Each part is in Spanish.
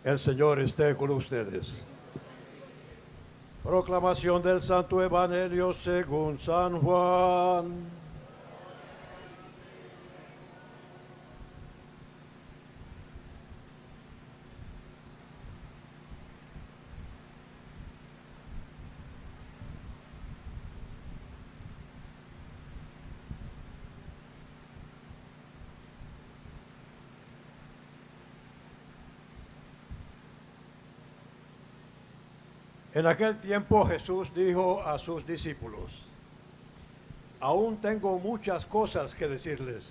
El Señor esté con ustedes. Proclamación del Santo Evangelio según San Juan. En aquel tiempo Jesús dijo a sus discípulos: aún tengo muchas cosas que decirles,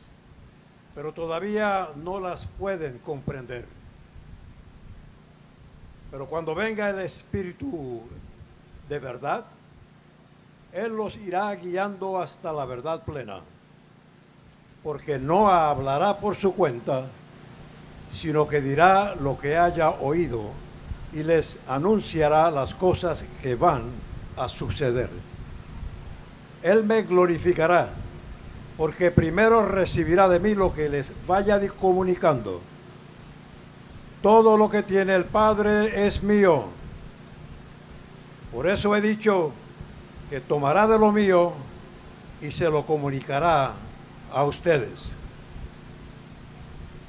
pero todavía no las pueden comprender. Pero cuando venga el Espíritu de verdad, Él los irá guiando hasta la verdad plena, porque no hablará por su cuenta, sino que dirá lo que haya oído y les anunciará las cosas que van a suceder. Él me glorificará, porque primero recibirá de mí lo que les vaya comunicando. Todo lo que tiene el Padre es mío. Por eso he dicho que tomará de lo mío y se lo comunicará a ustedes.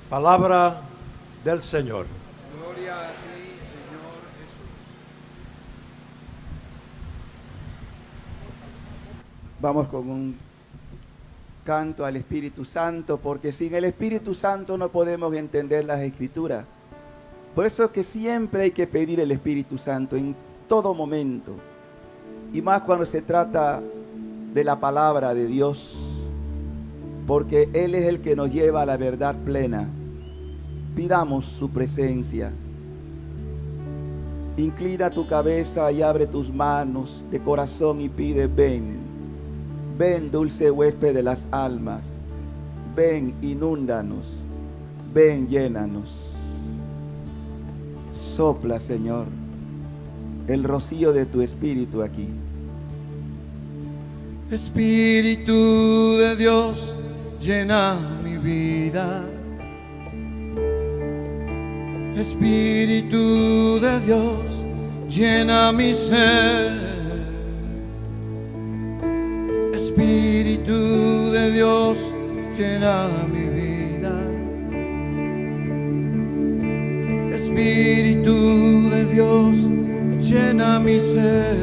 Palabra del Señor. Gloria a ti, Señor Jesús. Vamos con un canto al Espíritu Santo, porque sin el Espíritu Santo no podemos entender las Escrituras. Por eso es que siempre hay que pedir el Espíritu Santo en todo momento, y más cuando se trata de la palabra de Dios, porque Él es el que nos lleva a la verdad plena. Pidamos su presencia. Inclina tu cabeza y abre tus manos de corazón y pide: ven, ven, dulce huésped de las almas, ven, inúndanos, ven, llénanos. Sopla, Señor, el rocío de tu Espíritu aquí. Espíritu de Dios, llena mi vida. Espíritu de Dios, llena mi ser. Espíritu de Dios, llena mi vida. Espíritu de Dios, llena mi ser.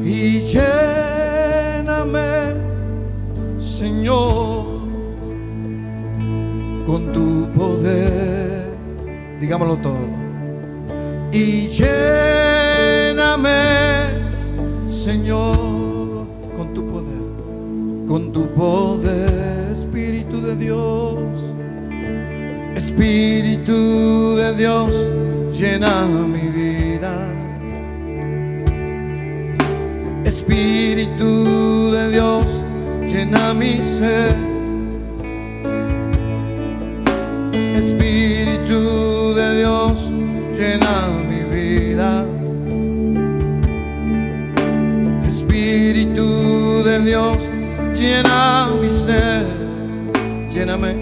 Y lléname, Señor, con tu poder. Digámoslo todo. Y lléname, Señor, con tu poder. Con tu poder, Espíritu de Dios. Espíritu de Dios, llena mi vida. Espíritu de Dios, llena mi ser. Espíritu de Dios, llena mi vida. Espíritu de Dios, llena mi ser. Lléname.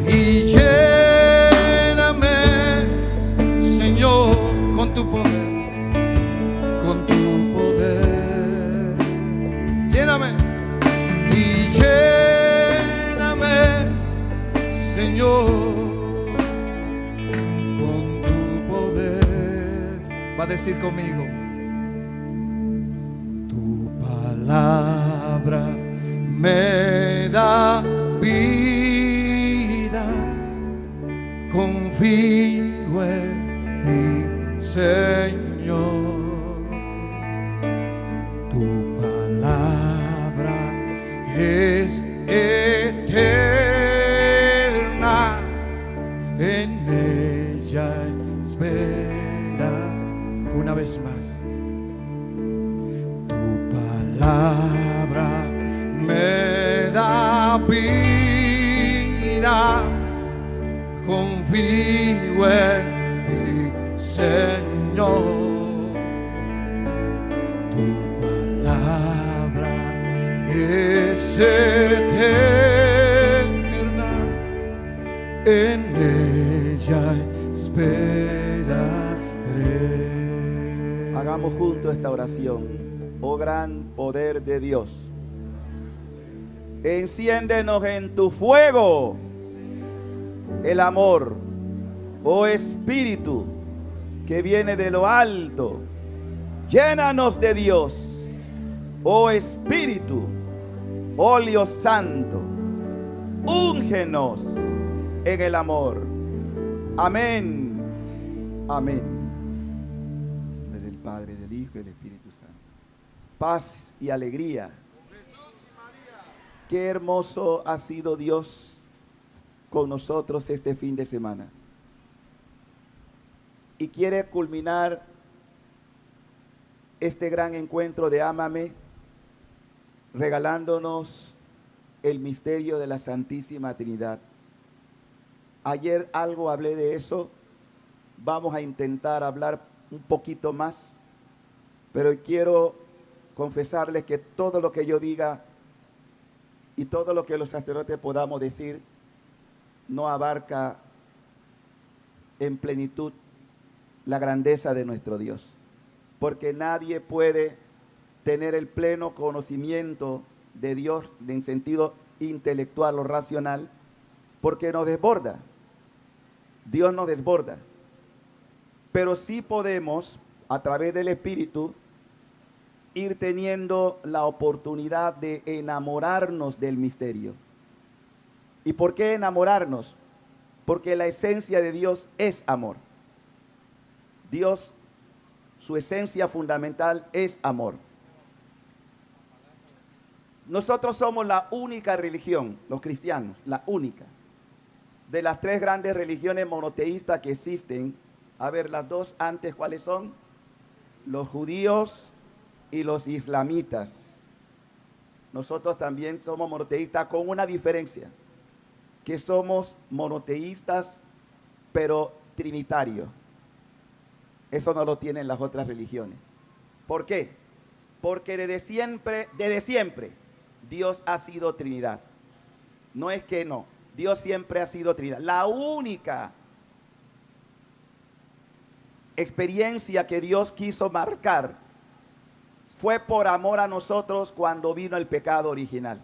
Y lléname, Señor, con tu poder. Con tu poder. Lléname. Y lléname, Señor, con tu poder. Va a decir conmigo: tu palabra me da vida. Confío en ti, Señor. Tu palabra es eterna, en ella espera. Una vez más. Tu palabra me da vida. Confío en ti, Señor. Tu palabra es eterna, en ella esperaré. Hagamos juntos esta oración. Oh gran poder de Dios, enciéndenos en tu fuego el amor, oh Espíritu que viene de lo alto. Llénanos de Dios, oh Espíritu, óleo santo, úngenos en el amor. Amén. Amén. En nombre del Padre, del Hijo y del Espíritu Santo. Paz y alegría. Qué hermoso ha sido Dios con nosotros este fin de semana. Y quiere culminar este gran encuentro de Ámame regalándonos el misterio de la Santísima Trinidad. Ayer algo hablé de eso. Vamos a intentar hablar un poquito más, pero quiero confesarles que todo lo que yo diga y todo lo que los sacerdotes podamos decir no abarca en plenitud la grandeza de nuestro Dios, porque nadie puede tener el pleno conocimiento de Dios en sentido intelectual o racional, porque nos desborda. Dios nos desborda. Pero sí podemos, a través del Espíritu, ir teniendo la oportunidad de enamorarnos del misterio. ¿Y por qué enamorarnos? Porque la esencia de Dios es amor. Dios, su esencia fundamental es amor. Nosotros somos la única religión, los cristianos, la única, de las tres grandes religiones monoteístas que existen. A ver, las dos antes, ¿cuáles son? Los judíos y los islamitas. Nosotros también somos monoteístas con una diferencia, que somos monoteístas pero trinitarios. Eso no lo tienen las otras religiones. ¿Por qué? Porque desde siempre, Dios ha sido Trinidad. No es que no, Dios siempre ha sido Trinidad. La única experiencia que Dios quiso marcar fue por amor a nosotros cuando vino el pecado original.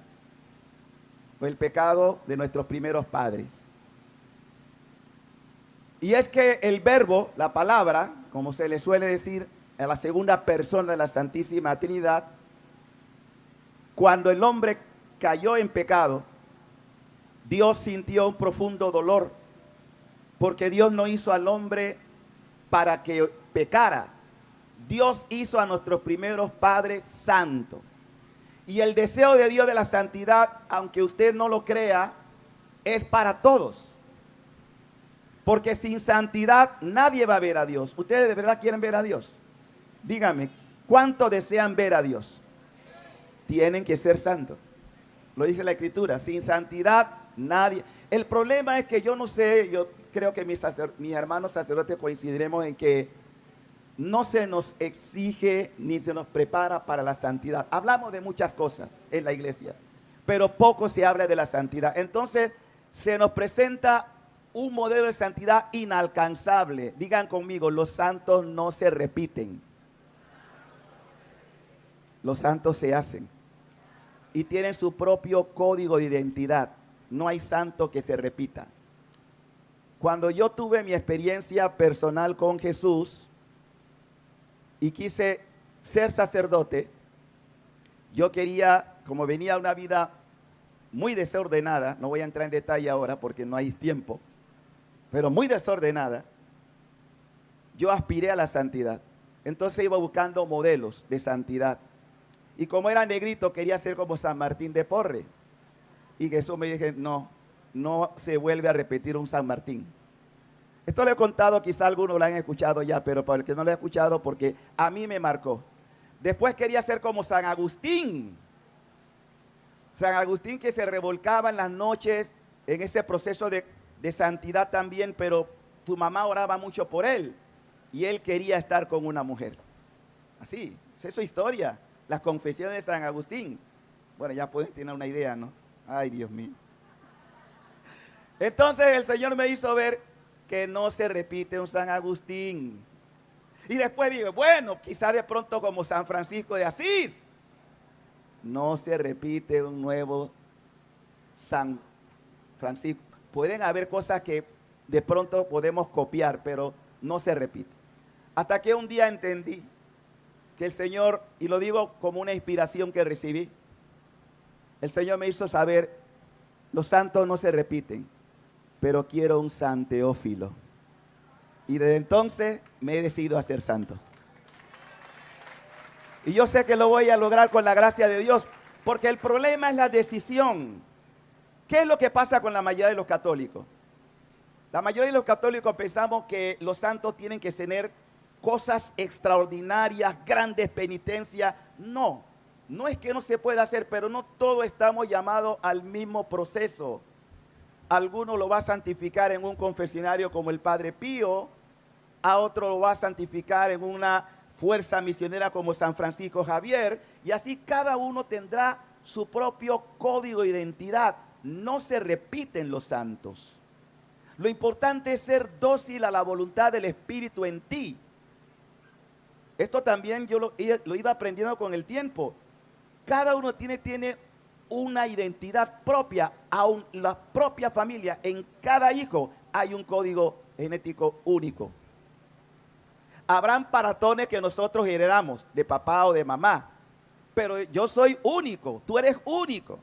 Fue el pecado de nuestros primeros padres. Y es que el verbo, la palabra, como se le suele decir a la segunda persona de la Santísima Trinidad, cuando el hombre cayó en pecado, Dios sintió un profundo dolor, porque Dios no hizo al hombre para que pecara. Dios hizo a nuestros primeros padres santos. Y el deseo de Dios de la santidad, aunque usted no lo crea, es para todos. Porque sin santidad nadie va a ver a Dios. ¿Ustedes de verdad quieren ver a Dios? Díganme, ¿cuánto desean ver a Dios? Tienen que ser santos. Lo dice la Escritura, sin santidad nadie. El problema es que yo no sé, yo creo que mis hermanos sacerdotes coincidiremos en que no se nos exige ni se nos prepara para la santidad. Hablamos de muchas cosas en la iglesia, pero poco se habla de la santidad. Entonces se nos presenta un modelo de santidad inalcanzable. Digan conmigo, los santos no se repiten. Los santos se hacen y tienen su propio código de identidad. No hay santo que se repita. Cuando yo tuve mi experiencia personal con Jesús y quise ser sacerdote, yo quería, como venía una vida muy desordenada, no voy a entrar en detalle ahora porque no hay tiempo, pero muy desordenada, yo aspiré a la santidad. Entonces iba buscando modelos de santidad. Y como era negrito, quería ser como San Martín de Porres. Y Jesús me dijo, no, no se vuelve a repetir un San Martín. Esto lo he contado, quizá algunos lo han escuchado ya, pero para el que no lo he escuchado, porque a mí me marcó. Después quería ser como San Agustín. San Agustín, que se revolcaba en las noches en ese proceso de santidad también, pero su mamá oraba mucho por él. Y él quería estar con una mujer. Así, esa es su historia. Las confesiones de San Agustín. Bueno, ya pueden tener una idea, ¿no? Ay, Dios mío. Entonces el Señor me hizo ver que no se repite un San Agustín. Y después digo, bueno, quizá de pronto como San Francisco de Asís. No se repite un nuevo San Francisco. Pueden haber cosas que de pronto podemos copiar, pero no se repite. Hasta que un día entendí que el Señor, y lo digo como una inspiración que recibí, el Señor me hizo saber, los santos no se repiten, pero quiero un San Teófilo. Y desde entonces me he decidido a ser santo. Y yo sé que lo voy a lograr con la gracia de Dios, porque el problema es la decisión. ¿Qué es lo que pasa con la mayoría de los católicos? La mayoría de los católicos pensamos que los santos tienen que tener cosas extraordinarias, grandes penitencias. No, no es que no se pueda hacer, pero no todos estamos llamados al mismo proceso. Alguno lo va a santificar en un confesionario como el Padre Pío, a otro lo va a santificar en una fuerza misionera como San Francisco Javier, y así cada uno tendrá su propio código de identidad. No se repiten los santos. Lo importante es ser dócil a la voluntad del Espíritu en ti. Esto también yo lo iba aprendiendo con el tiempo. Cada uno tiene una identidad propia, aun la propia familia. En cada hijo hay un código genético único. Habrán paratones que nosotros heredamos de papá o de mamá, pero yo soy único, tú eres único.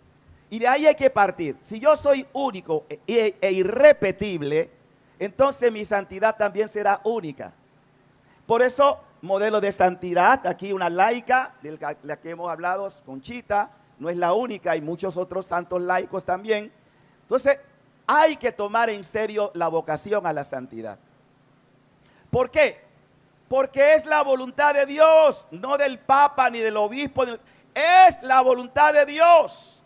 Y de ahí hay que partir. Si yo soy único e irrepetible, entonces mi santidad también será única. Por eso, modelo de santidad, aquí una laica, de la que hemos hablado, Conchita, no es la única, hay muchos otros santos laicos también. Entonces, hay que tomar en serio la vocación a la santidad. ¿Por qué? Porque es la voluntad de Dios, no del Papa ni del obispo. Es la voluntad de Dios.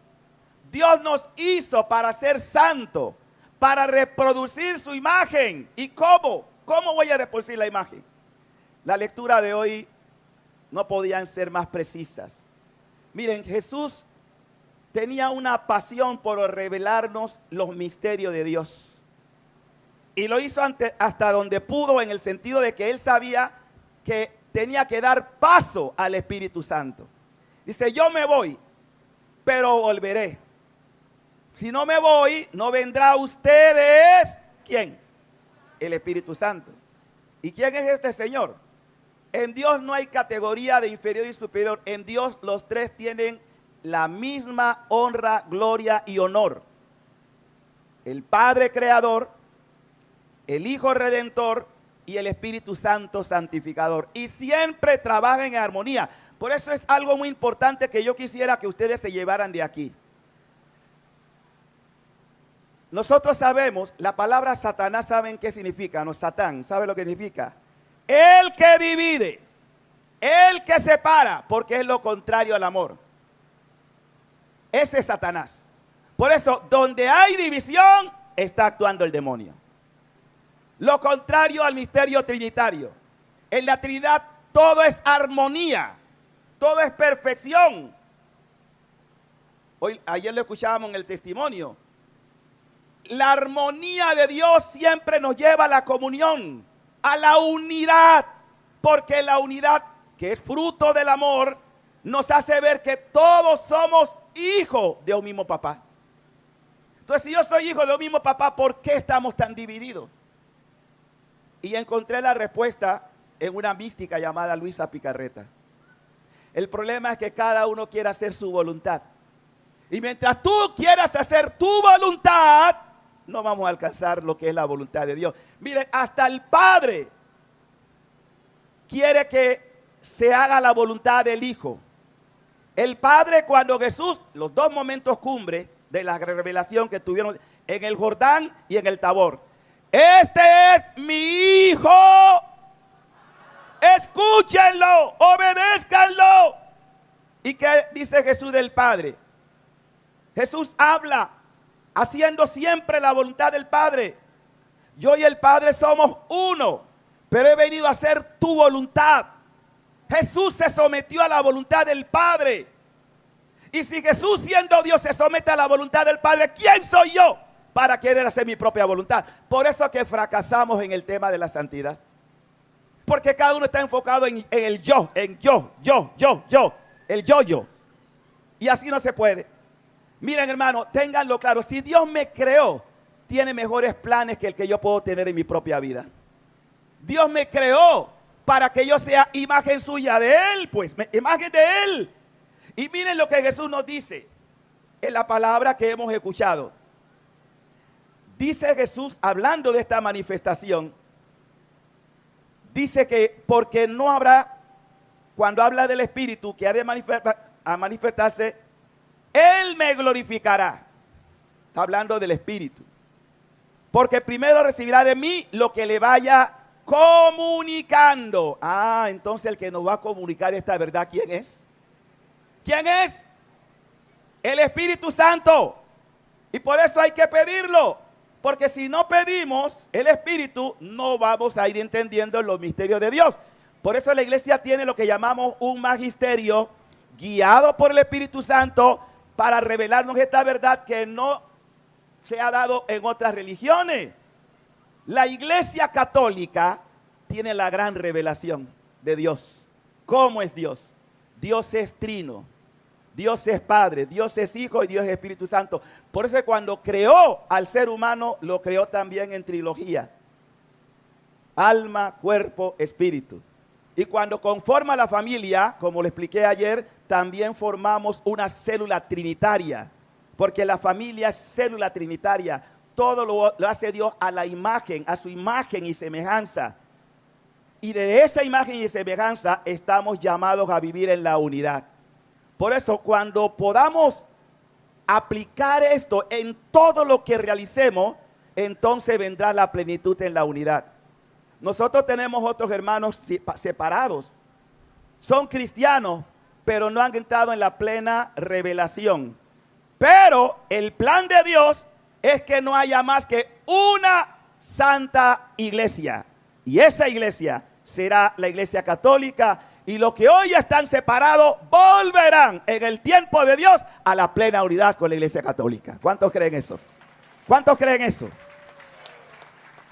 Dios nos hizo para ser santo, para reproducir su imagen. ¿Y cómo? ¿Cómo voy a reproducir la imagen? La lectura de hoy no podían ser más precisas. Miren, Jesús tenía una pasión por revelarnos los misterios de Dios. Y lo hizo hasta donde pudo, en el sentido de que él sabía que tenía que dar paso al Espíritu Santo. Dice, yo me voy, pero volveré. Si no me voy, no vendrá a ustedes. ¿Quién? El Espíritu Santo. ¿Y quién es este Señor? En Dios no hay categoría de inferior y superior. En Dios los tres tienen la misma honra, gloria y honor. El Padre Creador, el Hijo Redentor y el Espíritu Santo Santificador. Y siempre trabajan en armonía. Por eso es algo muy importante que yo quisiera que ustedes se llevaran de aquí. Nosotros sabemos, la palabra Satanás, ¿saben qué significa? No, Satán, ¿sabe lo que significa? El que divide, el que separa, porque es lo contrario al amor. Ese es Satanás. Por eso, donde hay división, está actuando el demonio. Lo contrario al misterio trinitario. En la Trinidad todo es armonía, todo es perfección. Ayer lo escuchábamos en el testimonio. La armonía de Dios siempre nos lleva a la comunión, a la unidad, porque la unidad, que es fruto del amor, nos hace ver que todos somos hijos de un mismo papá. Entonces, si yo soy hijo de un mismo papá, ¿por qué estamos tan divididos? Y encontré la respuesta en una mística llamada Luisa Picarreta. El problema es que cada uno quiere hacer su voluntad. Y mientras tú quieras hacer tu voluntad, no vamos a alcanzar lo que es la voluntad de Dios. Miren, hasta el Padre quiere que se haga la voluntad del Hijo. El Padre, cuando Jesús, los dos momentos cumbre de la revelación que tuvieron en el Jordán y en el Tabor. Este es mi Hijo. Escúchenlo, obedézcanlo. ¿Y qué dice Jesús del Padre? Jesús habla haciendo siempre la voluntad del Padre. Yo y el Padre somos uno, pero he venido a hacer tu voluntad. Jesús se sometió a la voluntad del Padre. Y si Jesús, siendo Dios, se somete a la voluntad del Padre, ¿quién soy yo para querer hacer mi propia voluntad. Por eso que fracasamos en el tema de la santidad. Porque cada uno está enfocado en el yo, el yo. Y así no se puede. Miren, hermano, ténganlo claro. Si Dios me creó, tiene mejores planes que el que yo puedo tener en mi propia vida. Dios me creó para que yo sea imagen suya de Él, pues, imagen de Él. Y miren lo que Jesús nos dice en la palabra que hemos escuchado. Dice Jesús, hablando de esta manifestación, dice que porque no habrá, cuando habla del Espíritu que ha de manifestarse, Él me glorificará. Está hablando del Espíritu. Porque primero recibirá de mí lo que le vaya comunicando. Ah, entonces el que nos va a comunicar esta verdad, ¿quién es? ¿Quién es? El Espíritu Santo. Y por eso hay que pedirlo. Porque si no pedimos el Espíritu, no vamos a ir entendiendo los misterios de Dios. Por eso la iglesia tiene lo que llamamos un magisterio guiado por el Espíritu Santo para revelarnos esta verdad que no se ha dado en otras religiones. La iglesia católica tiene la gran revelación de Dios. ¿Cómo es Dios? Dios es trino. Dios es Padre, Dios es Hijo y Dios es Espíritu Santo. Por eso cuando creó al ser humano, lo creó también en trilogía. Alma, cuerpo, espíritu. Y cuando conforma la familia, como le expliqué ayer, también formamos una célula trinitaria. Porque la familia es célula trinitaria. Todo lo hace Dios a la imagen, a su imagen y semejanza. Y de esa imagen y semejanza estamos llamados a vivir en la unidad. Por eso, cuando podamos aplicar esto en todo lo que realicemos, entonces vendrá la plenitud en la unidad. Nosotros tenemos otros hermanos separados. Son cristianos, pero no han entrado en la plena revelación. Pero el plan de Dios es que no haya más que una santa iglesia. Y esa iglesia será la iglesia católica. Y los que hoy están separados volverán en el tiempo de Dios a la plena unidad con la iglesia católica. ¿Cuántos creen eso? ¿Cuántos creen eso?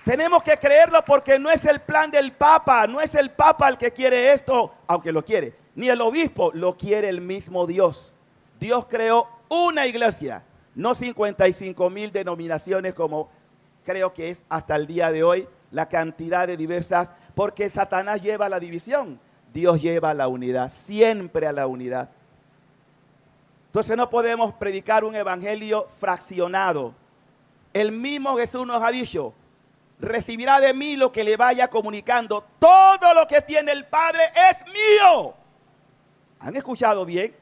Tenemos que creerlo porque no es el plan del Papa. No es el Papa el que quiere esto, aunque lo quiere. Ni el obispo, lo quiere el mismo Dios. Dios creó una iglesia, no 55,000 denominaciones como creo que es hasta el día de hoy, la cantidad de diversas, porque Satanás lleva la división. Dios lleva a la unidad, siempre a la unidad. Entonces no podemos predicar un evangelio fraccionado. El mismo Jesús nos ha dicho, recibirá de mí lo que le vaya comunicando. Todo lo que tiene el Padre es mío. ¿Han escuchado bien?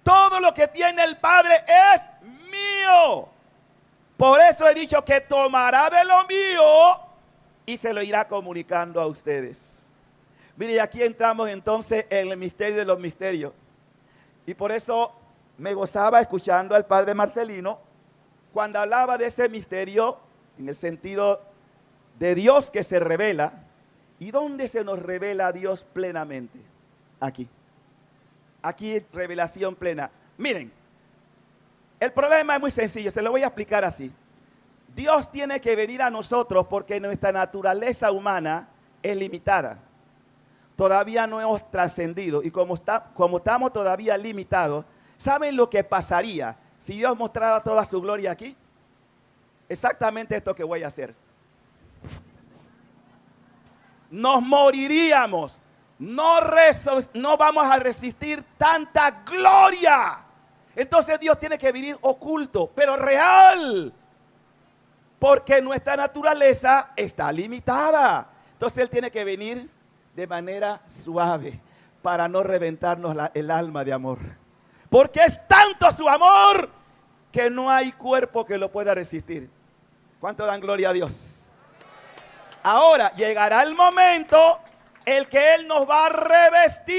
Todo lo que tiene el Padre es mío. Por eso he dicho que tomará de lo mío y se lo irá comunicando a ustedes. Mire, aquí entramos entonces en el misterio de los misterios. Y por eso me gozaba escuchando al padre Marcelino cuando hablaba de ese misterio en el sentido de Dios que se revela. ¿Y dónde se nos revela Dios plenamente? Aquí. Aquí revelación plena. Miren, el problema es muy sencillo, se lo voy a explicar así. Dios tiene que venir a nosotros porque nuestra naturaleza humana es limitada. Todavía no hemos trascendido y como estamos todavía limitados, ¿saben lo que pasaría si Dios mostrara toda su gloria aquí? Exactamente esto que voy a hacer. Nos moriríamos, no vamos a resistir tanta gloria. Entonces Dios tiene que venir oculto, pero real, porque nuestra naturaleza está limitada. Entonces Él tiene que venir de manera suave para no reventarnos el alma de amor, porque es tanto su amor que no hay cuerpo que lo pueda resistir. ¿Cuánto dan gloria a Dios? Ahora llegará el momento el que Él nos va a revestir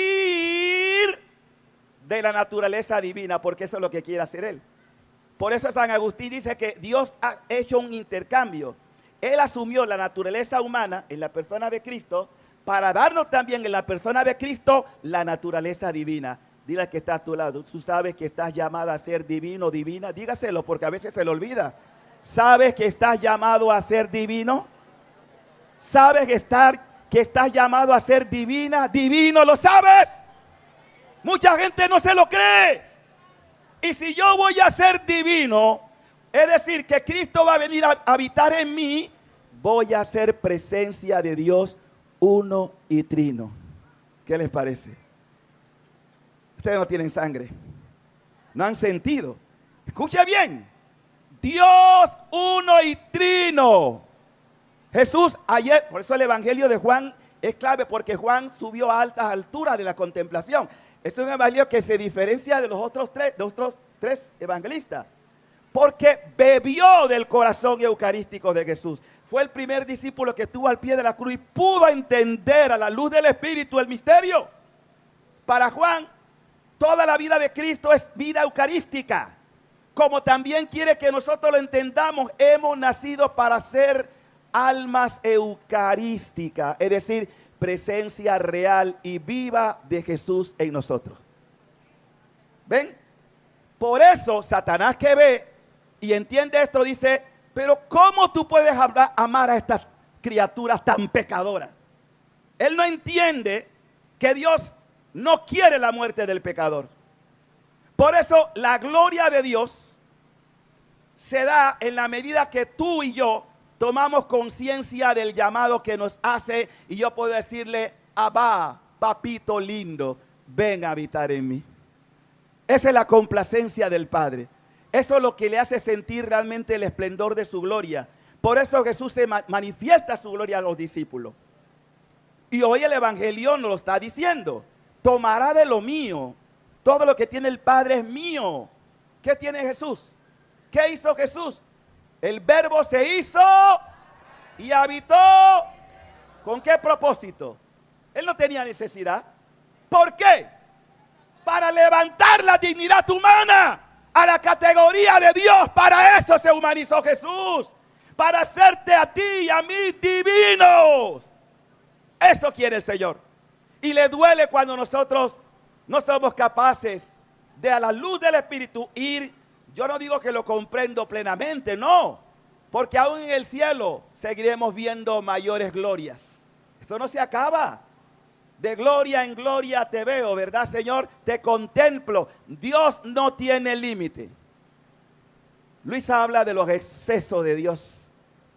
de la naturaleza divina, porque eso es lo que quiere hacer Él. Por eso San Agustín dice que Dios ha hecho un intercambio. Él asumió la naturaleza humana en la persona de Cristo para darnos también en la persona de Cristo la naturaleza divina. Dile al que está a tu lado, tú sabes que estás llamada a ser divino, divina. Dígaselo porque a veces se le olvida. ¿Sabes que estás llamado a ser divino? ¿Sabes que estás llamado a ser divina? Divino, ¿lo sabes? Mucha gente no se lo cree. Y si yo voy a ser divino, es decir, que Cristo va a venir a habitar en mí, voy a ser presencia de Dios uno y trino. ¿Qué les parece? Ustedes no tienen sangre, no han sentido. Escuche bien, Dios uno y trino. Jesús ayer, por eso el evangelio de Juan es clave, porque Juan subió a altas alturas de la contemplación. Es un evangelio que se diferencia de los otros tres evangelistas, porque bebió del corazón eucarístico de Jesús. Fue el primer discípulo que estuvo al pie de la cruz y pudo entender a la luz del Espíritu el misterio. Para Juan, toda la vida de Cristo es vida eucarística. Como también quiere que nosotros lo entendamos, hemos nacido para ser almas eucarísticas, es decir, presencia real y viva de Jesús en nosotros. ¿Ven? Por eso Satanás, que ve y entiende esto, dice: pero ¿cómo tú puedes amar a estas criaturas tan pecadoras? Él no entiende que Dios no quiere la muerte del pecador. Por eso la gloria de Dios se da en la medida que tú y yo tomamos conciencia del llamado que nos hace, y yo puedo decirle: Abba, papito lindo, ven a habitar en mí. Esa es la complacencia del Padre. Eso es lo que le hace sentir realmente el esplendor de su gloria. Por eso Jesús se manifiesta su gloria a los discípulos. Y hoy el evangelio nos lo está diciendo: tomará de lo mío. Todo lo que tiene el Padre es mío. ¿Qué tiene Jesús? ¿Qué hizo Jesús? El Verbo se hizo y habitó. ¿Con qué propósito? Él no tenía necesidad. ¿Por qué? Para levantar la dignidad humana a la categoría de Dios. Para eso se humanizó Jesús. Para hacerte a ti y a mí divinos. Eso quiere el Señor. Y le duele cuando nosotros no somos capaces de, a la luz del Espíritu, ir. Yo no digo que lo comprendo plenamente, no. Porque aún en el cielo seguiremos viendo mayores glorias. Esto no se acaba. De gloria en gloria te veo, ¿verdad, Señor? Te contemplo. Dios no tiene límite. Luis habla de los excesos de Dios.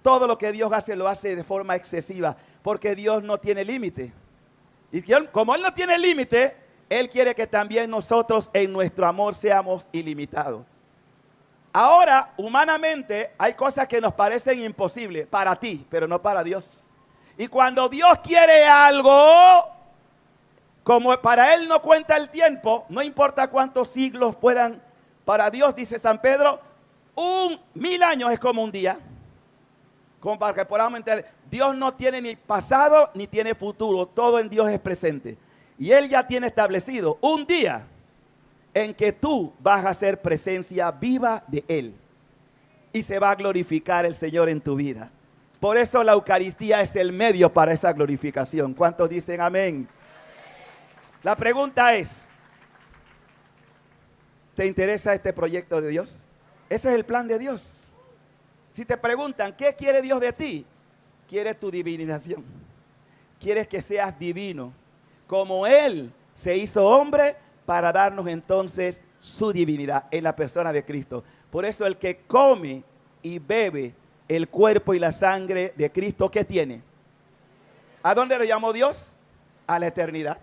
Todo lo que Dios hace, lo hace de forma excesiva, porque Dios no tiene límite. Y como Él no tiene límite, Él quiere que también nosotros en nuestro amor seamos ilimitados. Ahora, humanamente, hay cosas que nos parecen imposibles para ti, pero no para Dios. Y cuando Dios quiere algo, como para Él no cuenta el tiempo, no importa cuántos siglos puedan, para Dios, dice San Pedro, 1000 años es como un día. Como para que podamos entender, Dios no tiene ni pasado ni tiene futuro, todo en Dios es presente. Y Él ya tiene establecido un día en que tú vas a ser presencia viva de Él. Y se va a glorificar el Señor en tu vida. Por eso la Eucaristía es el medio para esa glorificación. ¿Cuántos dicen amén? La pregunta es: ¿te interesa este proyecto de Dios? Ese es el plan de Dios. Si te preguntan, ¿qué quiere Dios de ti? Quiere tu divinización. Quieres que seas divino. Como Él se hizo hombre para darnos entonces su divinidad en la persona de Cristo. Por eso el que come y bebe el cuerpo y la sangre de Cristo, ¿qué tiene? ¿A dónde lo llamó Dios? A la eternidad.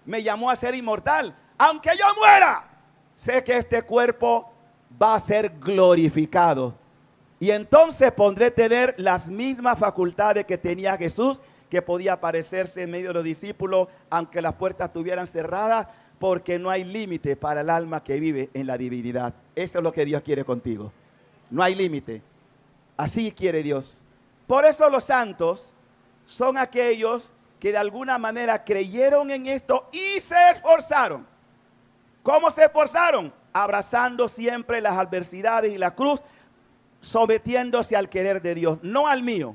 Me llamó a ser inmortal. Aunque yo muera, sé que este cuerpo va a ser glorificado. Y entonces podré tener las mismas facultades que tenía Jesús, que podía aparecerse en medio de los discípulos, aunque las puertas estuvieran cerradas, porque no hay límite para el alma que vive en la divinidad. Eso es lo que Dios quiere contigo. No hay límite. Así quiere Dios. Por eso los santos son aquellos que de alguna manera creyeron en esto y se esforzaron. ¿Cómo se esforzaron? Abrazando siempre las adversidades y la cruz, sometiéndose al querer de Dios, no al mío.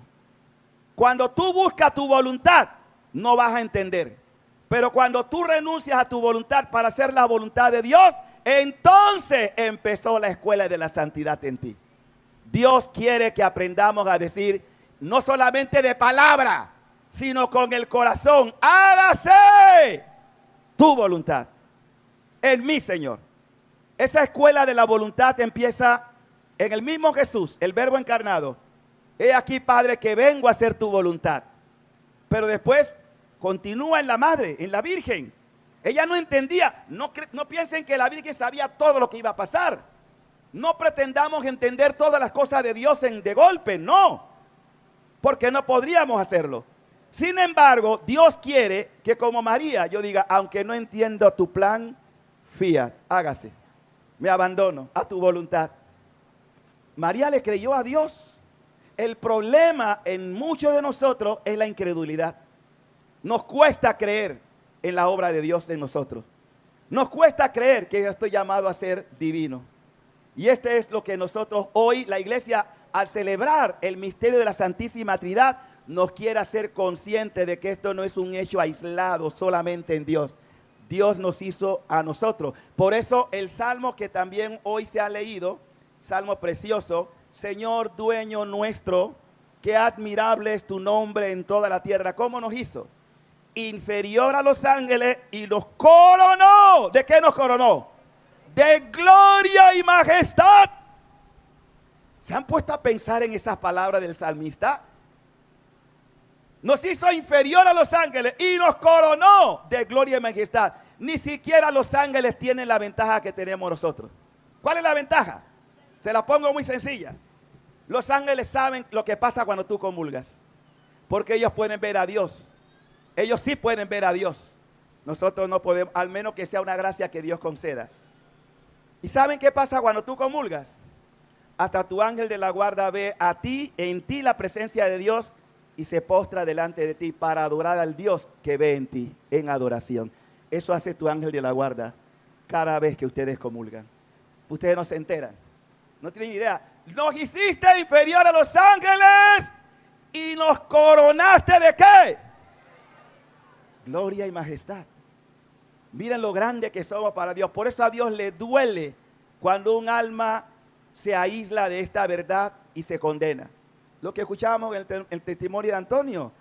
Cuando tú buscas tu voluntad, no vas a entender. Pero cuando tú renuncias a tu voluntad para hacer la voluntad de Dios, entonces empezó la escuela de la santidad en ti. Dios quiere que aprendamos a decir, no solamente de palabra, sino con el corazón, hágase tu voluntad en mí, Señor. Esa escuela de la voluntad empieza en el mismo Jesús, el Verbo encarnado. He aquí, Padre, que vengo a hacer tu voluntad. Pero después continúa en la madre, en la Virgen. Ella no entendía. No piensen que la Virgen sabía todo lo que iba a pasar. No pretendamos entender todas las cosas de Dios de golpe, no. Porque no podríamos hacerlo. Sin embargo, Dios quiere que como María yo diga, aunque no entiendo tu plan, fiat, hágase. Me abandono a tu voluntad. María le creyó a Dios. El problema en muchos de nosotros es la incredulidad. Nos cuesta creer en la obra de Dios en nosotros. Nos cuesta creer que yo estoy llamado a ser divino. Y este es lo que nosotros hoy, la iglesia, al celebrar el misterio de la Santísima Trinidad, nos quiere hacer conscientes de que esto no es un hecho aislado solamente en Dios. Dios nos hizo a nosotros. Por eso el salmo que también hoy se ha leído, salmo precioso, Señor dueño nuestro, qué admirable es tu nombre en toda la tierra. ¿Cómo nos hizo? Inferior a los ángeles y nos coronó. ¿De qué nos coronó? De gloria y majestad. ¿Se han puesto a pensar en esas palabras del salmista? Nos hizo inferior a los ángeles y nos coronó de gloria y majestad. Ni siquiera los ángeles tienen la ventaja que tenemos nosotros. ¿Cuál es la ventaja? Se la pongo muy sencilla. Los ángeles saben lo que pasa cuando tú comulgas, porque ellos pueden ver a Dios. Ellos sí pueden ver a Dios. Nosotros no podemos, al menos que sea una gracia que Dios conceda. ¿Y saben qué pasa cuando tú comulgas? Hasta tu ángel de la guarda ve a ti, en ti la presencia de Dios, y se postra delante de ti para adorar al Dios que ve en ti, en adoración. Eso hace tu ángel de la guarda cada vez que ustedes comulgan. Ustedes no se enteran, no tienen idea. Nos hiciste inferior a los ángeles y nos coronaste ¿de qué? Gloria y majestad. Miren lo grande que somos para Dios. Por eso a Dios le duele cuando un alma se aísla de esta verdad y se condena. Lo que escuchábamos en el testimonio de Antonio.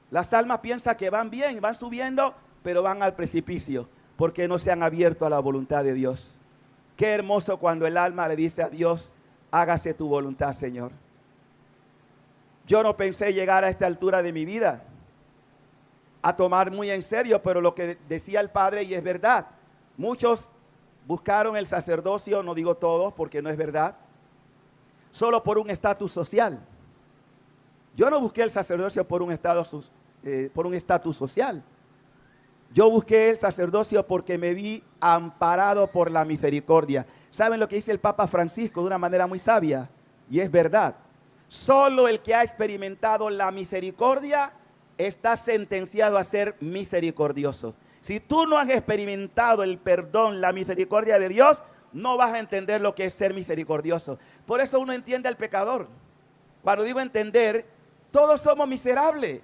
Las almas piensan que van bien, van subiendo, pero van al precipicio porque no se han abierto a la voluntad de Dios. Qué hermoso cuando el alma le dice a Dios, hágase tu voluntad, Señor. Yo no pensé llegar a esta altura de mi vida a tomar muy en serio, pero lo que decía el Padre, y es verdad, muchos buscaron el sacerdocio, no digo todos porque no es verdad, solo por un estatus social. Yo no busqué el sacerdocio por un estatus social. Yo busqué el sacerdocio porque me vi amparado por la misericordia. ¿Saben lo que dice el Papa Francisco de una manera muy sabia? Y es verdad. Solo el que ha experimentado la misericordia está sentenciado a ser misericordioso. Si tú no has experimentado el perdón, la misericordia de Dios, no vas a entender lo que es ser misericordioso. Por eso uno entiende al pecador. Cuando digo entender, todos somos miserables.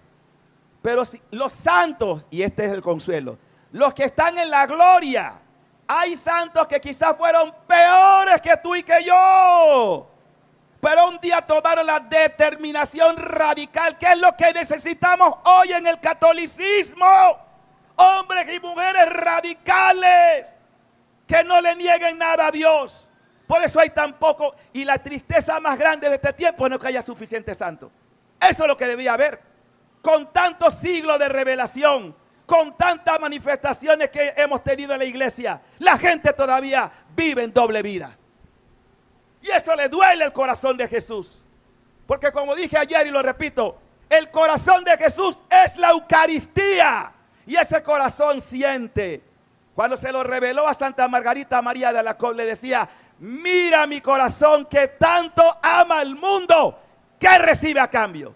Pero si, los santos, y este es el consuelo, los que están en la gloria, hay santos que quizás fueron peores que tú y que yo, pero un día tomaron la determinación radical, que es lo que necesitamos hoy en el catolicismo. Hombres y mujeres radicales, que no le nieguen nada a Dios. Por eso hay tan poco, y la tristeza más grande de este tiempo no es que haya suficiente santo. Eso es lo que debía haber. Con tantos siglos de revelación, con tantas manifestaciones que hemos tenido en la iglesia, la gente todavía vive en doble vida. Y eso le duele el corazón de Jesús. Porque como dije ayer y lo repito, el corazón de Jesús es la Eucaristía. Y ese corazón siente. Cuando se lo reveló a Santa Margarita María de Alacoque, le decía, mira mi corazón que tanto ama al mundo. ¿Qué recibe a cambio?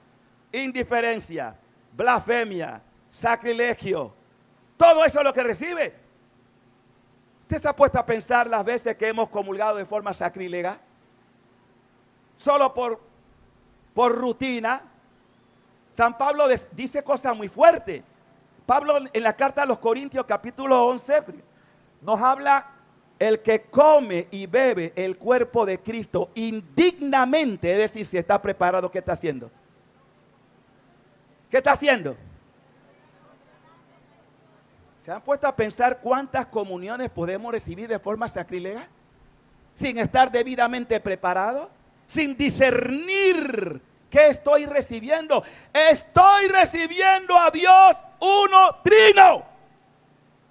Indiferencia, blasfemia, sacrilegio. Todo eso es lo que recibe. ¿Usted se ha puesto a pensar las veces que hemos comulgado de forma sacrílega? Solo por rutina. San Pablo dice cosas muy fuertes. Pablo en la carta a los Corintios capítulo 11 nos habla El que come y bebe el cuerpo de Cristo indignamente, es decir, si está preparado, ¿qué está haciendo? ¿Qué está haciendo? ¿Se han puesto a pensar cuántas comuniones podemos recibir de forma sacrilega? Sin estar debidamente preparado, sin discernir qué estoy recibiendo. Estoy recibiendo a Dios uno trino.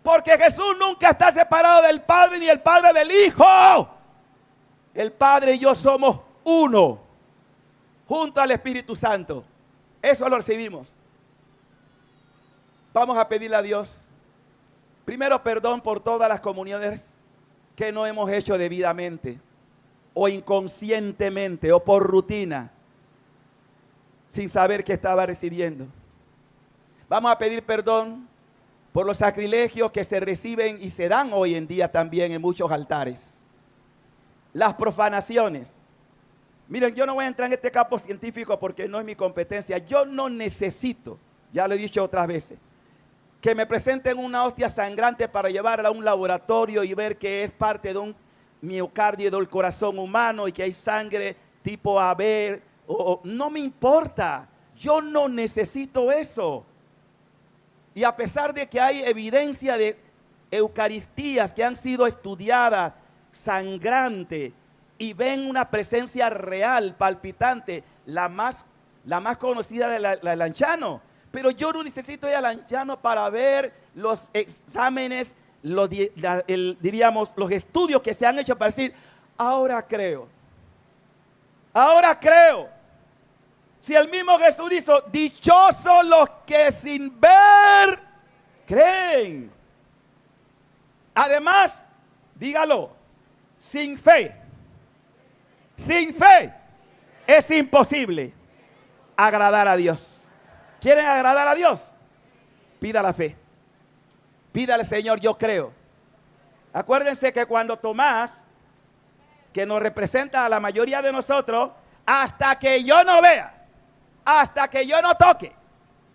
Porque Jesús nunca está separado del Padre ni el Padre del Hijo. El Padre y yo somos uno, junto al Espíritu Santo. Eso lo recibimos. Vamos a pedirle a Dios, primero, perdón por todas las comuniones que no hemos hecho debidamente, o inconscientemente, o por rutina, sin saber que estaba recibiendo. Vamos a pedir perdón por los sacrilegios que se reciben y se dan hoy en día también en muchos altares. Las profanaciones. Miren, yo no voy a entrar en este campo científico porque no es mi competencia. Yo no necesito, ya lo he dicho otras veces, que me presenten una hostia sangrante para llevarla a un laboratorio y ver que es parte de un miocardio del corazón humano y que hay sangre tipo AB. No me importa. Yo no necesito eso. Y a pesar de que hay evidencia de eucaristías que han sido estudiadas, sangrante, y ven una presencia real, palpitante, la más conocida de la Lanciano. Pero yo no necesito ir a Lanciano para ver los exámenes, diríamos, los estudios que se han hecho para decir, ahora creo. Ahora creo. Si el mismo Jesús dijo, dichosos los que sin ver creen. Además, dígalo, sin fe es imposible agradar a Dios. ¿Quieren agradar a Dios? Pida la fe. Pídale, Señor, yo creo. Acuérdense que cuando Tomás, que nos representa a la mayoría de nosotros, hasta que yo no vea, hasta que yo no toque,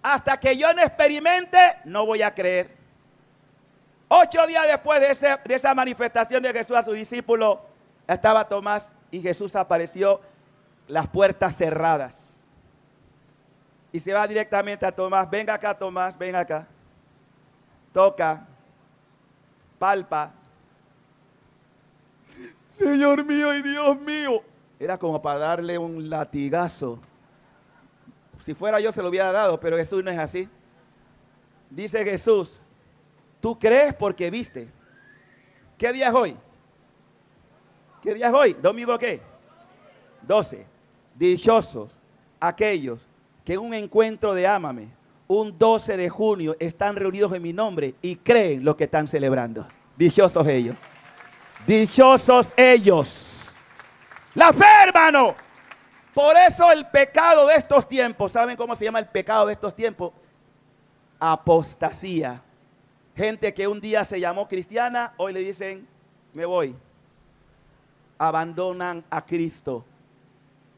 hasta que yo no experimente, no voy a creer. 8 días después de esa manifestación de Jesús a sus discípulos, estaba Tomás y Jesús apareció, las puertas cerradas. Y se va directamente a Tomás. Venga acá, Tomás, ven acá. Toca, palpa. Señor mío y Dios mío. Era como para darle un latigazo. Si fuera yo se lo hubiera dado, pero Jesús no es así. Dice Jesús, tú crees porque viste. ¿Qué día es hoy? ¿Qué día es hoy? ¿Domingo qué? 12. Dichosos aquellos que en un encuentro de Ámame, un 12 de junio, están reunidos en mi nombre y creen lo que están celebrando. Dichosos ellos. Dichosos ellos. La fe, hermano. Por eso el pecado de estos tiempos, ¿saben cómo se llama el pecado de estos tiempos? Apostasía. Gente que un día se llamó cristiana, hoy le dicen, me voy. Abandonan a Cristo.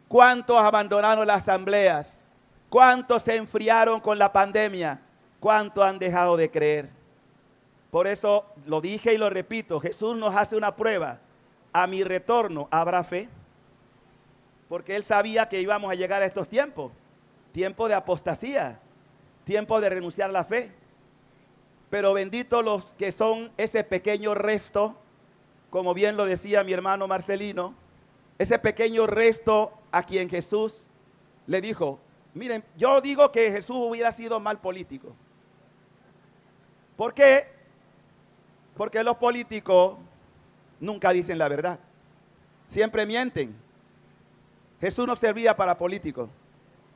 ¿Cuántos abandonaron las asambleas? ¿Cuántos se enfriaron con la pandemia? ¿Cuántos han dejado de creer? Por eso lo dije y lo repito, Jesús nos hace una prueba. A mi retorno, ¿habrá fe? Porque Él sabía que íbamos a llegar a estos tiempos. Tiempo de apostasía. Tiempo de renunciar a la fe. Pero benditos los que son ese pequeño resto, como bien lo decía mi hermano Marcelino, ese pequeño resto a quien Jesús le dijo, miren, yo digo que Jesús hubiera sido mal político. ¿Por qué? Porque los políticos nunca dicen la verdad. Siempre mienten. Jesús no servía para políticos.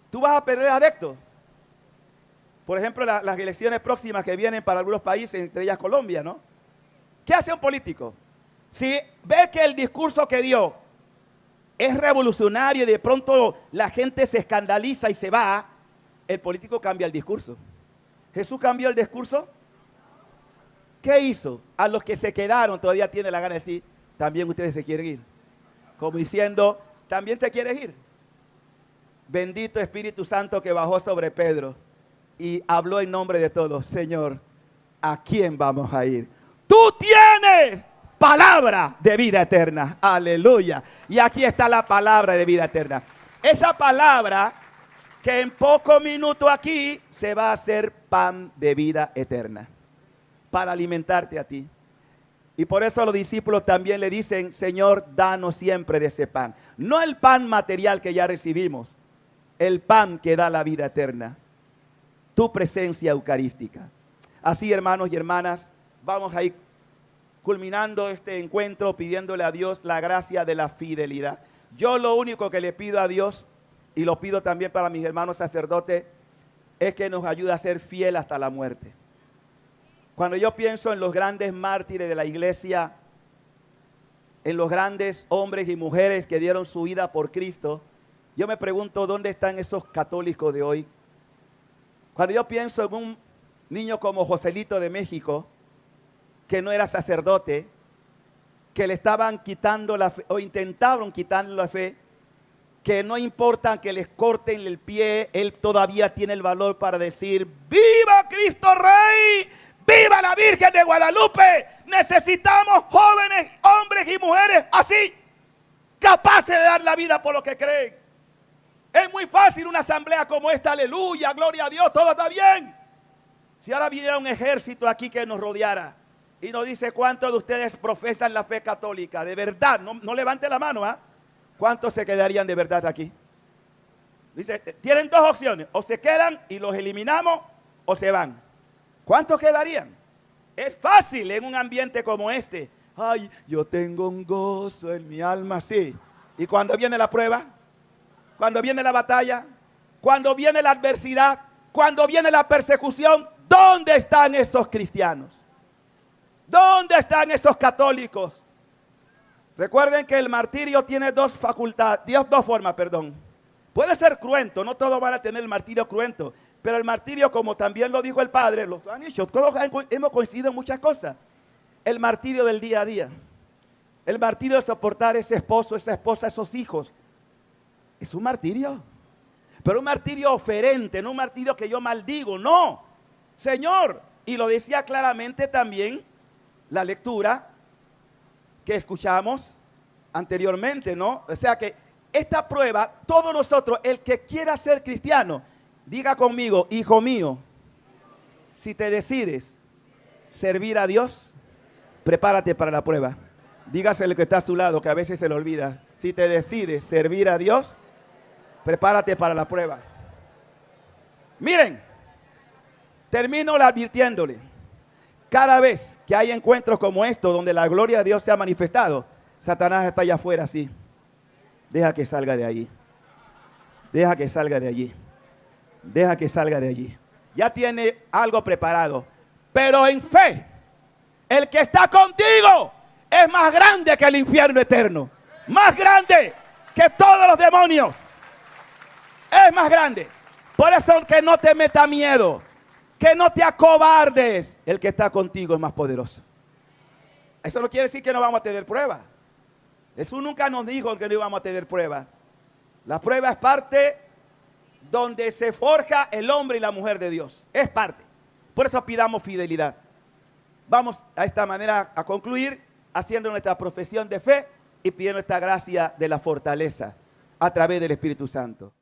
Tú vas a perder adeptos. Por ejemplo, las elecciones próximas que vienen para algunos países, entre ellas Colombia, ¿no? ¿Qué hace un político? Si ve que el discurso que dio es revolucionario y de pronto la gente se escandaliza y se va, el político cambia el discurso. ¿Jesús cambió el discurso? ¿Qué hizo? A los que se quedaron todavía tiene la gana de decir, también ustedes se quieren ir. Como diciendo, ¿también te quieres ir? Bendito Espíritu Santo que bajó sobre Pedro y habló en nombre de todos. Señor, ¿a quién vamos a ir? Tú tienes palabra de vida eterna. Aleluya. Y aquí está la palabra de vida eterna. Esa palabra que en pocos minutos aquí se va a hacer pan de vida eterna para alimentarte a ti. Y por eso los discípulos también le dicen, Señor, danos siempre de ese pan. No el pan material que ya recibimos, el pan que da la vida eterna. Tu presencia eucarística. Así, hermanos y hermanas, vamos a ir culminando este encuentro pidiéndole a Dios la gracia de la fidelidad. Yo lo único que le pido a Dios, y lo pido también para mis hermanos sacerdotes, es que nos ayude a ser fiel hasta la muerte. Cuando yo pienso en los grandes mártires de la iglesia, en los grandes hombres y mujeres que dieron su vida por Cristo, yo me pregunto dónde están esos católicos de hoy. Cuando yo pienso en un niño como Joselito de México, que no era sacerdote, que le estaban quitando la fe, o intentaron quitarle la fe, que no importa que les corten el pie, él todavía tiene el valor para decir, ¡viva Cristo Rey! ¡Viva la Virgen de Guadalupe! Necesitamos jóvenes, hombres y mujeres así, capaces de dar la vida por lo que creen. Es muy fácil una asamblea como esta, aleluya, gloria a Dios, todo está bien. Si ahora viniera un ejército aquí que nos rodeara y nos dice cuántos de ustedes profesan la fe católica, de verdad, no levante la mano, ¿ah? ¿Cuántos se quedarían de verdad aquí? Dice, tienen dos opciones, o se quedan y los eliminamos o se van. ¿Cuántos quedarían? Es fácil en un ambiente como este. Ay, yo tengo un gozo en mi alma, sí. Y cuando viene la prueba, cuando viene la batalla, cuando viene la adversidad, cuando viene la persecución, ¿dónde están esos cristianos? ¿Dónde están esos católicos? Recuerden que el martirio tiene dos formas. Puede ser cruento, no todos van a tener el martirio cruento. Pero el martirio, como también lo dijo el Padre, los han hecho, todos hemos coincidido en muchas cosas. El martirio del día a día. El martirio de soportar ese esposo, esa esposa, esos hijos. Es un martirio. Pero un martirio oferente, no un martirio que yo maldigo, no. Señor, y lo decía claramente también la lectura que escuchamos anteriormente, ¿no? O sea que esta prueba, todos nosotros, el que quiera ser cristiano, diga conmigo, hijo mío, si te decides servir a Dios, prepárate para la prueba. Dígaselo que está a su lado, que a veces se le olvida. Si te decides servir a Dios, prepárate para la prueba. Miren, termino advirtiéndole. Cada vez que hay encuentros como estos, donde la gloria de Dios se ha manifestado, Satanás está allá afuera así. Deja que salga de allí. Deja que salga de allí. Deja que salga de allí. Ya tiene algo preparado. Pero en fe, el que está contigo es más grande que el infierno eterno. Más grande que todos los demonios. Es más grande. Por eso que no te meta miedo. Que no te acobardes. El que está contigo es más poderoso. Eso no quiere decir que no vamos a tener pruebas. Jesús nunca nos dijo que no íbamos a tener pruebas. La prueba es parte donde se forja el hombre y la mujer de Dios. Es parte. Por eso pidamos fidelidad. Vamos a esta manera a concluir haciendo nuestra profesión de fe y pidiendo esta gracia de la fortaleza a través del Espíritu Santo.